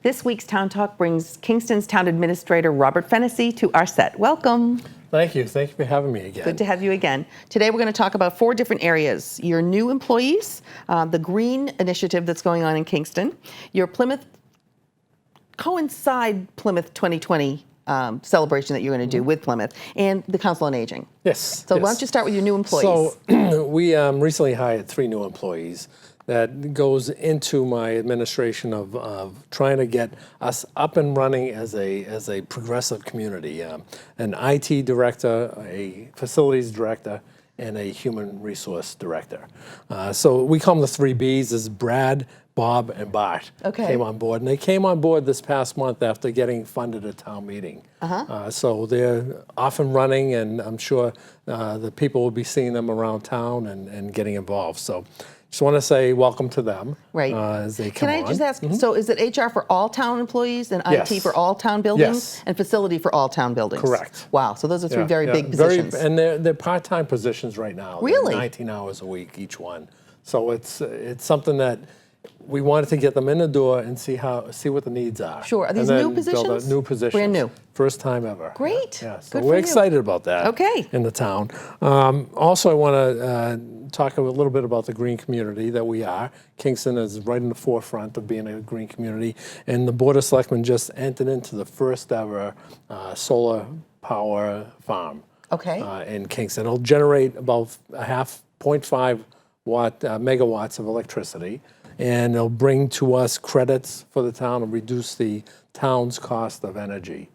This week's Town Talk brings Kingston's Town Administrator Robert Fennessy to our set. Welcome. Thank you. Thank you for having me again. Good to have you again. Today we're going to talk about 4 different areas. Your new employees, the green initiative that's going on in Kingston, your Plymouth 2020 celebration that you're going to do with Plymouth, and the Council on Aging. Yes. So why don't you start with your new employees? So we recently hired 3 new employees. That goes into my administration of trying to get us up and running as a progressive community. An IT director, a facilities director, and a human resource director. So we call them the 3 Bs. Is Brad, Bob, and Bart came on board. And they came on board this past month after getting funded at town meeting. So they're off and running, and I'm sure the people will be seeing them around town and getting involved. So just want to say welcome to them as they come on. Can I just ask, so is it HR for all town employees and Yes. IT for all town buildings? Yes. And facility for all town buildings? Correct. Wow, so those are 3 very big positions. And they're part-time positions right now. Really? They're 19 hours a week, each one. So it's something that we wanted to get them in the door and see what the needs are. Sure. Are these and new then build positions? New positions. Brand new. First time ever. Great. Yeah. So Good we're for you. excited about that. Okay. In the town. Also, I want to talk a little bit about the green community that we are. Kingston is right in the forefront of being a green community, and the Board of Selectmen just entered into the first ever solar power farm. In Kingston. It'll generate about 0.5 megawatts of electricity, and it'll bring to us credits for the town and reduce the town's cost of energy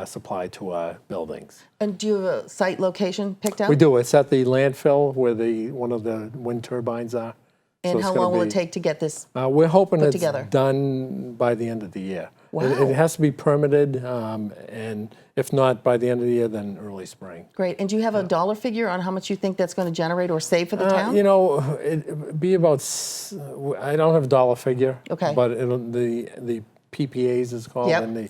supplied to our buildings. And do you have a site location picked out? We do. It's at the landfill where one of the wind turbines are. And how long will it take to get this we're hoping put it's together? Done by the end of the year. Wow. It has to be permitted, and if not by the end of the year, then early spring. Great. And do you have a dollar figure on how much you think that's going to generate or save for the town? You know, it'd be about, I don't have a dollar figure. Okay. But the PPAs is called, and the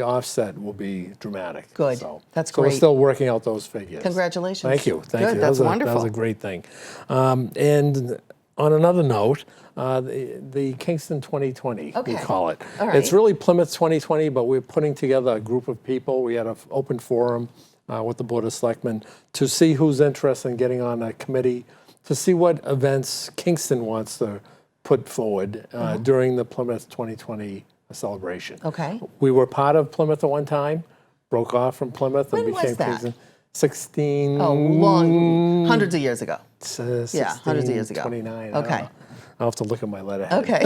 offset will be dramatic. Good. So, That's so great. we're still working out those figures. Congratulations. Thank you. Thank Good. you. That's wonderful. That was a great thing. And on another note, the Kingston 2020, we call it. All right. It's really Plymouth 2020, but we're putting together a group of people. We had an open forum with the Board of Selectmen to see who's interested in getting on a committee, to see what events Kingston wants to put forward during the Plymouth 2020 celebration. Okay. We were part of Plymouth at one time, broke off from Plymouth and When became was that? Kingston. 16. Hundreds of years ago. 16, hundreds of years ago. 29. Okay. I'll have to look at my letterhead. Okay.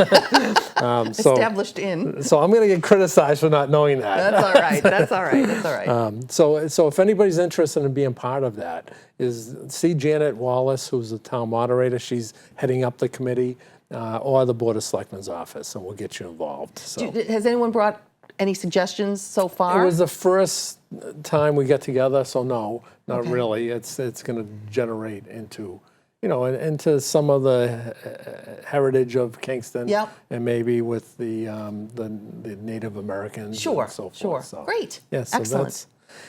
Established in. So I'm going to get criticized for not knowing that. That's all right. That's all right. That's all right. So if anybody's interested in being part of that, see Janet Wallace, who's the town moderator. She's heading up the committee, or the Board of Selectmen's office, and we'll get you involved. So. Has anyone brought any suggestions so far? It was the first time we got together, so no, not really. It's going to generate into, into some of the heritage of Kingston, and maybe with the Native Americans, and so forth. Sure. So, Great. Yeah, so Excellent.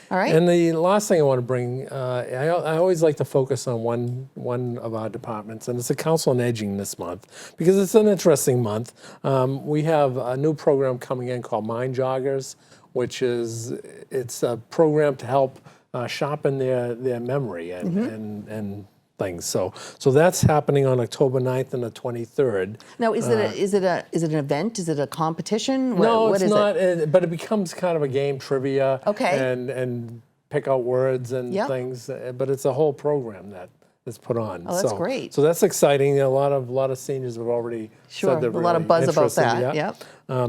All right. And the last thing I want to bring, I always like to focus on one of our departments, and it's the Council on Aging this month, because it's an interesting month. We have a new program coming in called Mind Joggers, which it's a program to help sharpen their memory and things. So that's happening on October 9th and the 23rd. Now, is it an event? Is it a competition? No, what it's is not. It? But it becomes kind of a game, trivia. Okay. And pick out words and things. But it's a whole program that's put on. Oh, that's great. So that's exciting. A lot of seniors have already said they're a lot of buzz about that. Yep.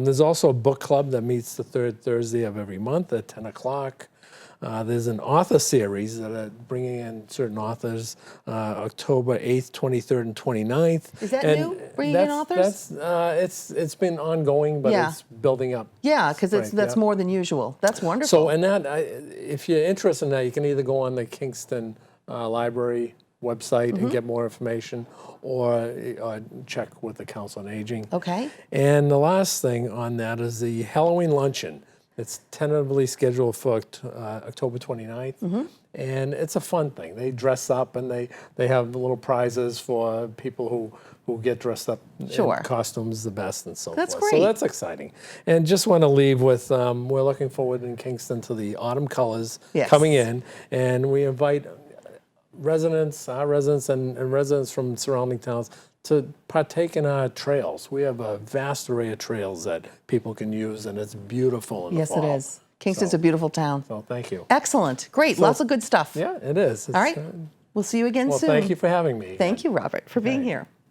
There's also a book club that meets the 3rd Thursday of every month at 10 o'clock. There's an author series that are bringing in certain authors, October 8th, 23rd, and 29th. Is that new, bringing in authors? It's been ongoing, but it's building up. Yeah, because that's more than usual. That's wonderful. So, and if you're interested in that, you can either go on the Kingston Library website and get more information, or check with the Council on Aging. Okay. And the last thing on that is the Halloween luncheon. It's tentatively scheduled for October 29th. And it's a fun thing. They dress up and they have little prizes for people who get dressed up Sure. in costumes the best and so That's forth. great. So that's exciting. And just want to leave with, we're looking forward in Kingston to the autumn colors Yes. coming in. And we invite residents, our residents and residents from surrounding towns to partake in our trails. We have a vast array of trails that people can use, and it's beautiful in the Yes, fall. it is. Kingston's a beautiful town. So thank you. Excellent. Great. Lots of good stuff. Yeah, it is. All right. We'll see you again Well, soon. thank you for having me. Thank you, Robert, for being here.